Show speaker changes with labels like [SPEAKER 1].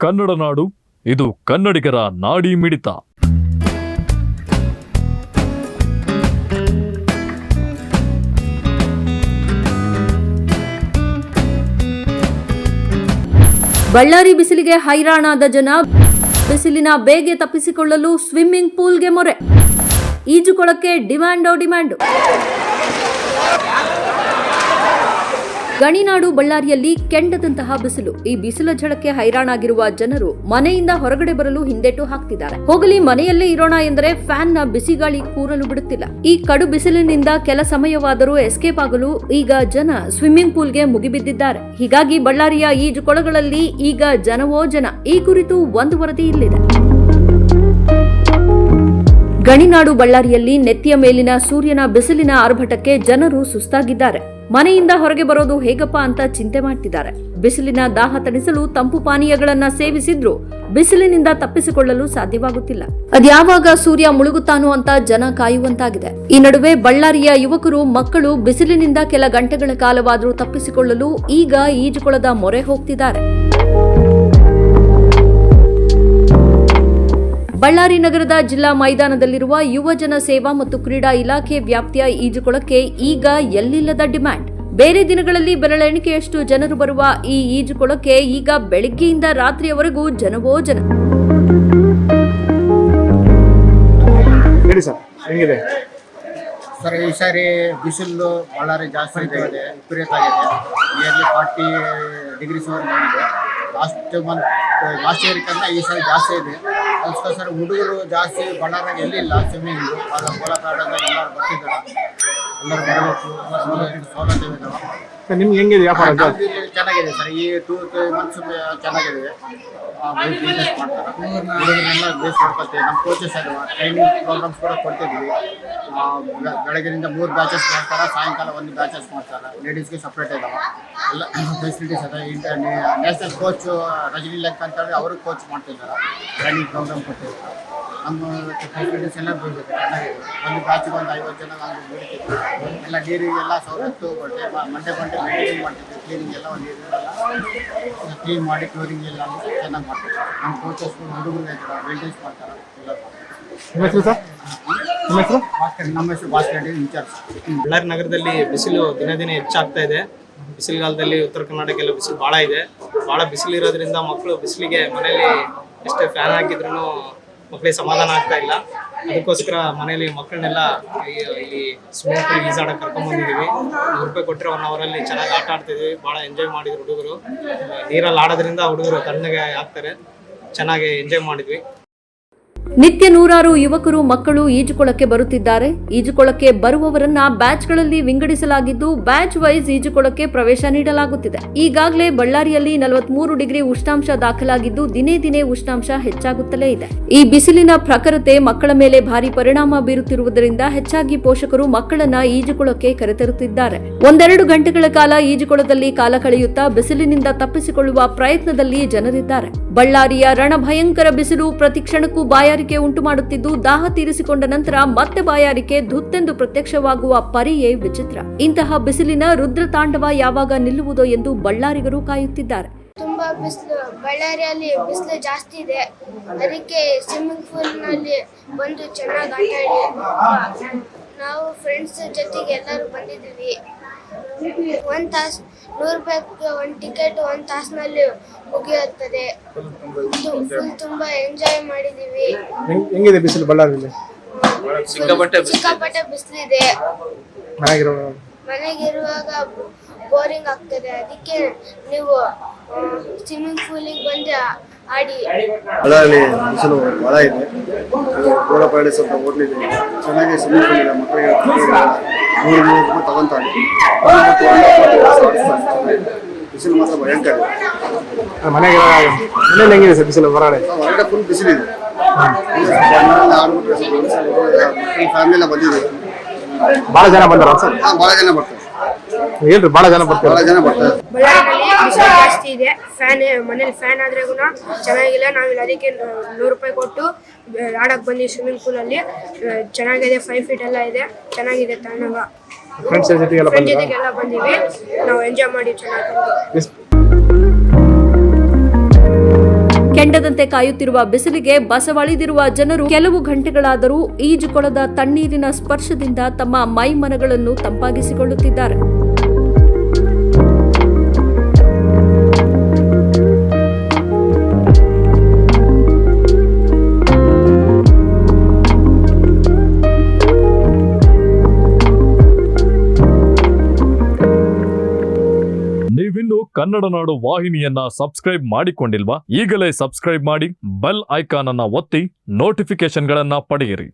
[SPEAKER 1] ಕನ್ನಡ ನಾಡು, ಇದು ಕನ್ನಡಿಗರ ನಾಡಿ ಮಿಡಿತ.
[SPEAKER 2] ಬಳ್ಳಾರಿ ಬಿಸಿಲಿಗೆ ಹೈರಾಣಾದ ಜನ. ಬಿಸಿಲಿನ ಬೇಗೆ ತಪ್ಪಿಸಿಕೊಳ್ಳಲು ಸ್ವಿಮ್ಮಿಂಗ್ ಪೂಲ್ಗೆ ಮೊರೆ. ಈಜುಕೊಳಕ್ಕೆ ಡಿಮ್ಯಾಂಡು. ಗಣಿನಾಡು ಬಳ್ಳಾರಿಯಲ್ಲಿ ಕೆಂಡದಂತಹ ಬಿಸಿಲು. ಈ ಬಿಸಿಲ ಝಳಕ್ಕೆ ಹೈರಾಣಾಗಿರುವ ಜನರು ಮನೆಯಿಂದ ಹೊರಗಡೆ ಬರಲು ಹಿಂದೇಟು ಹಾಕ್ತಿದ್ದಾರೆ. ಹೋಗಲಿ ಮನೆಯಲ್ಲೇ ಇರೋಣ ಎಂದರೆ ಫ್ಯಾನ್ನ ಬಿಸಿಗಾಳಿ ಕೂರಲು ಬಿಡುತ್ತಿಲ್ಲ. ಈ ಕಡು ಬಿಸಿಲಿನಿಂದ ಕೆಲ ಸಮಯವಾದರೂ ಎಸ್ಕೇಪ್ ಆಗಲು ಈಗ ಜನ ಸ್ವಿಮ್ಮಿಂಗ್ ಪೂಲ್ಗೆ ಮುಗಿಬಿದ್ದಿದ್ದಾರೆ. ಹೀಗಾಗಿ ಬಳ್ಳಾರಿಯ ಈಜುಕೊಳಗಳಲ್ಲಿ ಈಗ ಜನವೋ ಜನ. ಈ ಕುರಿತು ಒಂದು ವರದಿ ಇಲ್ಲಿದೆ. ಗಣಿನಾಡು ಬಳ್ಳಾರಿಯಲ್ಲಿ ನೆತ್ತಿಯ ಮೇಲಿನ ಸೂರ್ಯನ ಬಿಸಿಲಿನ ಆರ್ಭಟಕ್ಕೆ ಜನರು ಸುಸ್ತಾಗಿದ್ದಾರೆ. ಮನೆಯಿಂದ ಹೊರಗೆ ಬರೋದು ಹೇಗಪ್ಪ ಅಂತ ಚಿಂತೆ ಮಾಡ್ತಿದ್ದಾರೆ. ಬಿಸಿಲಿನ ದಾಹ ತಣಿಸಲು ತಂಪು ಪಾನೀಯಗಳನ್ನ ಸೇವಿಸಿದ್ರೂ ಬಿಸಿಲಿನಿಂದ ತಪ್ಪಿಸಿಕೊಳ್ಳಲು ಸಾಧ್ಯವಾಗುತ್ತಿಲ್ಲ. ಅದ್ಯಾವಾಗ ಸೂರ್ಯ ಮುಳುಗುತ್ತಾನೋ ಅಂತ ಜನ ಕಾಯುವಂತಾಗಿದೆ. ಈ ನಡುವೆ ಬಳ್ಳಾರಿಯ ಯುವಕರು, ಮಕ್ಕಳು ಬಿಸಿಲಿನಿಂದ ಕೆಲ ಗಂಟೆಗಳ ಕಾಲವಾದರೂ ತಪ್ಪಿಸಿಕೊಳ್ಳಲು ಈಗ ಈಜುಕೊಳದ ಮೊರೆ ಹೋಗ್ತಿದ್ದಾರೆ. ಬಳ್ಳಾರಿ ನಗರದ ಜಿಲ್ಲಾ ಮೈದಾನದಲ್ಲಿರುವ ಯುವಜನ ಸೇವಾ ಮತ್ತು ಕ್ರೀಡಾ ಇಲಾಖೆ ವ್ಯಾಪ್ತಿಯ ಈಜುಕೊಳಕ್ಕೆ ಈಗ ಎಲ್ಲಿಲ್ಲದ ಡಿಮ್ಯಾಂಡ್. ಬೇರೆ ದಿನಗಳಲ್ಲಿ ಬೆರಳೆಣಿಕೆಯಷ್ಟು ಜನರು ಬರುವ ಈ ಈಜುಕೊಳಕ್ಕೆ ಈಗ ಬೆಳಿಗ್ಗೆಯಿಂದ ರಾತ್ರಿಯವರೆಗೂ ಜನವೋ ಜನ.
[SPEAKER 3] ಸರ್, ಈ ಸಾರಿ ಬಿಸಿಲು ಬಳ್ಳಾರಿ ಜಾಸ್ತಿ ಇದೆ, ವಿಪರೀತ ಆಗಿದೆ. ನಿಯರ್ಲಿ 40 ಡಿಗ್ರೀಸ್ ಇದೆ. ಲಾಸ್ಟ್ ಇಯರ್ಕಿಂತ ಈ ಸಾರಿ ಜಾಸ್ತಿ ಇದೆ. ಅದಕ್ಕೋಸ್ಕರ ಸರ್ ಹುಡುಗರು ಜಾಸ್ತಿ ಬಳ್ಳಾರಿಯಾಗ ಎಲ್ಲಿಲ್ಲ ಸ್ವಿಮ್ಮಿಂಗು. ಕೋಲಕಾಡದಾಗ ಎಲ್ಲರೂ ಬರ್ತಿದ್ದಾರೆ. ಎಲ್ಲರೂ ಬರಬೇಕು, ಸೌಲಭ್ಯ ಇದ್ದಾವೆ.
[SPEAKER 4] ನಿಮ್ಗೆ ಹೆಂಗಿದೆ ವ್ಯಾಪಾರ?
[SPEAKER 3] ಚೆನ್ನಾಗಿದೆ ಸರ್, ಈ 2-3 ಮಂತ್ಸ್ ಚೆನ್ನಾಗಿದೆ. ಬಿಸ್ನೆಸ್ ಮಾಡ್ತಾರೆ, ಹುಡುಗರನ್ನೆಲ್ಲ ಬೇಸ್ ಮಾಡ್ಕೊಳ್ತೀವಿ. ನಮ್ಮ ಕೋಚಸ್ ಅಲ್ವಾ, ಟ್ರೈನಿಂಗ್ ಪ್ರೋಗ್ರಾಮ್ಸ್ ಕೂಡ ಕೊಡ್ತಿದ್ವಿ. ಬೆಳಗ್ಗಿನಿಂದ 3 ಬ್ಯಾಚಸ್ ಮಾಡ್ತಾರೆ, ಸಾಯಂಕಾಲ 1 ಬ್ಯಾಚಸ್ ಮಾಡ್ತಾರೆ. ಲೇಡೀಸ್ಗೆ ಸಪ್ರೇಟ್ ಇದಾವೆ, ಎಲ್ಲ ಫೆಸಿಲಿಟೀಸ್ ಅದ. ನ್ಯಾಷನಲ್ ಕೋಚ್ ರಜನಿ ಲೆಕ್ಕ ಅಂತೇಳಿ ಅವರು ಕೋಚ್ ಮಾಡ್ತಿದ್ದಾರೆ, ಟ್ರೈನಿಂಗ್ ಪ್ರೋಗ್ರಾಮ್ ಕೊಟ್ಟಿದ್ದಾರೆ. ನಮ್ಮ ಫೆಸಿಲಿಟೀಸ್ ಎಲ್ಲ ಚೆನ್ನಾಗಿದೆ. 1 ಬ್ಯಾಚಿಗೆ 50 ಜನ ನಾವು ಬಿಡ್ತಿದ್ವಿ. ಎಲ್ಲ ನೀರಿಗೆಲ್ಲ ಸವಲತ್ತು ಮಂಡೆ ಮೇಂಟೈನ್ ಮಾಡ್ತಿದ್ವಿ. ಕ್ಲೀನಿಂಗ್ ಎಲ್ಲ ಕ್ಲೀನ್ ಮಾಡಿ ಕ್ಲೋರಿಂಗ್ ಎಲ್ಲ ಚೆನ್ನಾಗಿ ಮಾಡ್ತೀವಿ. ನಮ್ಮ ಕೋಚಸ್ ಹುಡುಗರು ಮೇಂಟೈನ್ಸ್ ಮಾಡ್ತಾರೆ. ನಮ್ಮ ಹೆಸರು ಭಾಸ್ಕರ್, ಇನ್ಚಾರ್ಜ್.
[SPEAKER 4] ಬಳ್ಳಾರಿ ನಗರದಲ್ಲಿ ಬಿಸಿಲು ದಿನ ದಿನ ಹೆಚ್ಚಾಗ್ತಾ ಇದೆ. ಬಿಸಿಲುಗಾಲದಲ್ಲಿ ಉತ್ತರ ಕರ್ನಾಟಕ ಬಿಸಿಲು ಭಾಳ ಇದೆ. ಭಾಳ ಬಿಸಿಲಿರೋದ್ರಿಂದ ಮಕ್ಕಳು ಬಿಸಿಲಿಗೆ ಮನೆಯಲ್ಲಿ ಎಷ್ಟೇ ಫ್ಯಾನ್ ಹಾಕಿದ್ರು ಮಕ್ಕಳಿಗೆ ಸಮಾಧಾನ ಆಗ್ತಾ ಇಲ್ಲ. ಅದಕ್ಕೋಸ್ಕರ ಮನೇಲಿ ಮಕ್ಕಳನ್ನೆಲ್ಲ ಇಲ್ಲಿ ಸ್ವಿಮ್ಮಿಂಗ್ ಪೂಲ್ ಈಜಾಡಕ್ಕೆ ಕರ್ಕೊಂಡ್ಬಂದಿದ್ದೀವಿ. ₹100 ಕೊಟ್ಟರೆ 1 ಅವರಲ್ಲಿ ಚೆನ್ನಾಗಿ ಆಟ ಆಡ್ತಿದ್ವಿ. ಭಾಳ ಎಂಜಾಯ್ ಮಾಡಿದ್ರು ಹುಡುಗರು. ನೀರಲ್ಲಿ ಆಡೋದ್ರಿಂದ ಹುಡುಗರು ತಣ್ಣಗೆ ಆಗ್ತಾರೆ. ಚೆನ್ನಾಗಿ ಎಂಜಾಯ್ ಮಾಡಿದ್ವಿ.
[SPEAKER 2] ನಿತ್ಯ ನೂರಾರು ಯುವಕರು, ಮಕ್ಕಳು ಈಜುಕೊಳಕ್ಕೆ ಬರುತ್ತಿದ್ದಾರೆ. ಈಜುಕೊಳಕ್ಕೆ ಬರುವವರನ್ನ ಬ್ಯಾಚ್ಗಳಲ್ಲಿ ವಿಂಗಡಿಸಲಾಗಿದ್ದು ಬ್ಯಾಚ್ ವೈಸ್ ಈಜುಕೊಳಕ್ಕೆ ಪ್ರವೇಶ ನೀಡಲಾಗುತ್ತಿದೆ. ಈಗಾಗಲೇ ಬಳ್ಳಾರಿಯಲ್ಲಿ 43 ಡಿಗ್ರಿ ಉಷ್ಣಾಂಶ ದಾಖಲಾಗಿದ್ದು ದಿನೇ ದಿನೇ ಉಷ್ಣಾಂಶ ಹೆಚ್ಚಾಗುತ್ತಲೇ ಇದೆ. ಈ ಬಿಸಿಲಿನ ಪ್ರಖರತೆ ಮಕ್ಕಳ ಮೇಲೆ ಭಾರಿ ಪರಿಣಾಮ ಬೀರುತ್ತಿರುವುದರಿಂದ ಹೆಚ್ಚಾಗಿ ಪೋಷಕರು ಮಕ್ಕಳನ್ನ ಈಜುಕೊಳಕ್ಕೆ ಕರೆತರುತ್ತಿದ್ದಾರೆ. 1-2 ಗಂಟೆಗಳ ಕಾಲ ಈಜುಕೊಳದಲ್ಲಿ ಕಾಲ ಕಳೆಯುತ್ತಾ ಬಿಸಿಲಿನಿಂದ ತಪ್ಪಿಸಿಕೊಳ್ಳುವ ಪ್ರಯತ್ನದಲ್ಲಿ ಜನರಿದ್ದಾರೆ. ಬಳ್ಳಾರಿಯ ರಣಭಯಂಕರ ಬಿಸಿಲು ಪ್ರತಿ ಕ್ಷಣಕ್ಕೂ ಬಾಯಾರಿಕೆ ಉಂಟು ಮಾಡುತ್ತಿದ್ದು ದಾಹ ತೀರಿಸಿಕೊಂಡ ನಂತರ ಮತ್ತೆ ಬಾಯಾರಿಕೆ ಧುತ್ತೆಂದು ಪ್ರತ್ಯಕ್ಷವಾಗುವ ಪರಿಯೇ ವಿಚಿತ್ರ. ಇಂತಹ ಬಿಸಿಲಿನ ರುದ್ರ ತಾಂಡವ ಯಾವಾಗ ನಿಲ್ಲುವುದೋ ಎಂದು ಬಳ್ಳಾರಿಗರು ಕಾಯುತ್ತಿದ್ದಾರೆ.
[SPEAKER 5] ತುಂಬಾ ಬಿಸಿಲು, ಬಳ್ಳಾರಿಯಲ್ಲಿ ಬಿಸಿಲು ಜಾಸ್ತಿ ಇದೆ. ಅದಕ್ಕೆ ಸ್ವಿಮ್ಮಿಂಗ್ ಪೂಲ್ನಲ್ಲಿ ಬಂದು ಚೆನ್ನಾಗಿ ಆಟ ಆಡಿ ನಾವು ಫ್ರೆಂಡ್ಸ್ ಜೊತೆಗೆ ಎಲ್ಲರೂ ಬಂದಿದ್ದೀವಿ. 1 ತಾಸು ₹100 1 ಟಿಕೆಟ್ 1 ತಾಸಿನಲ್ಲಿ ಮುಗಿಯುತ್ತದೆ. ತುಂಬಾ ಎಂಜಾಯ್ ಮಾಡಿದೀವಿ.
[SPEAKER 4] ಹೆಂಗಿದೆ ಬಿಸಿಲು ಬಳ್ಳಾರಿಯಲ್ಲಿ?
[SPEAKER 5] ಸಿಕ್ಕಾಪಟ್ಟೆ ಬಿಸಿಲಿದೆ. ಮನೆಗಿರುವಾಗ ಬೋರಿಂಗ್ ಆಗ್ತದೆ. ಅದಕ್ಕೆ ನೀವು ಸ್ವಿಮ್ಮಿಂಗ್ ಪೂಲಿಗೆ ಬಂದು ಆಡಿ.
[SPEAKER 3] ಬಳ್ಳಾರಿಯಲ್ಲಿ ಬಿಸಿಲು ಭಾಳ ಇದೆ. ಗೋಳಪಾಡಿ ಸ್ವಲ್ಪ ಓಡ್ಲಿದ್ದೀವಿ. ಚೆನ್ನಾಗಿ ಸ್ವಿಮ್ಮಿಂಗ್ ಪೂಲ್ ಇದೆ. ಮಕ್ಕಳಿಗೆ 3 ತಗೊಂತಾರೆ. ಬಿಸಿಲು ಮಾತ್ರ ಭಯಂಕರ ಇದೆ.
[SPEAKER 4] ಮನೆಯಲ್ಲಿ ಹೆಂಗಿದೆ ಸರ್ ಬಿಸಿಲು? ಹೊರಗಡೆ
[SPEAKER 3] ಫುಲ್ ಬಿಸಿಲಿದೆ. ಫ್ಯಾಮಿಲಿ ಎಲ್ಲ ಬಂದಿದ್ದೀವಿ.
[SPEAKER 4] ಭಾಳ ಜನ ಬಂದಾರ ಸರ್?
[SPEAKER 3] ಭಾಳ ಜನ ಬರ್ತಾರೆ.
[SPEAKER 4] ಹೇಳ್ರಿ, ಭಾಳ ಜನ ಬರ್ತಾರೆ.
[SPEAKER 5] ಬಳ್ಳಾರಿಯಲ್ಲಿ ಬಿಸಿಲು ಜಾಸ್ತಿ ಇದೆ. ಮನೇಲಿ ಫ್ಯಾನ್ ಆದ್ರೂ ಚೆನ್ನಾಗಿಲ್ಲ. ನಾವಿಲ್ಲಿ ಅದಕ್ಕೆ ₹100 ಕೊಟ್ಟು ಆಡಕ್ಕೆ ಬಂದಿವಿ. ಸ್ವಿಮ್ಮಿಂಗ್ ಪೂಲಲ್ಲಿ ಚೆನ್ನಾಗಿದೆ. 5 ಫೀಟ್ ಎಲ್ಲ ಇದೆ, ಚೆನ್ನಾಗಿದೆ. ತಣ್ಣಗ
[SPEAKER 4] ಫ್ರೆಂಡ್ಸ್ ಜೊತೆಗೆಲ್ಲ
[SPEAKER 5] ಬಂದಿವಿ. ನಾವು ಎಂಜಾಯ್ ಮಾಡಿ ಚೆನ್ನಾಗಿ.
[SPEAKER 2] ಮಿಂಚಿನಂತೆ ಕಾಯುತ್ತಿರುವ ಬಿಸಿಲಿಗೆ ಬಸವಳಿದಿರುವ ಜನರು ಕೆಲವು ಗಂಟೆಗಳಾದರೂ ಈಜುಕೊಳದ ತಣ್ಣೀರಿನ ಸ್ಪರ್ಶದಿಂದ ತಮ್ಮ ಮೈ ಮನಗಳನ್ನು ತಂಪಾಗಿಸಿಕೊಳ್ಳುತ್ತಿದ್ದಾರೆ.
[SPEAKER 1] ನೀವಿನ್ನು ಕನ್ನಡ ನಾಡು ವಾಹಿನಿಯನ್ನ ಸಬ್ಸ್ಕ್ರೈಬ್ ಮಾಡಿಕೊಂಡಿಲ್ವಾ? ಈಗಲೇ ಸಬ್ಸ್ಕ್ರೈಬ್ ಮಾಡಿ, ಬೆಲ್ ಐಕಾನ್ ಅನ್ನ ಒತ್ತಿ ನೋಟಿಫಿಕೇಶನ್ಗಳನ್ನ ಪಡೆಯಿರಿ.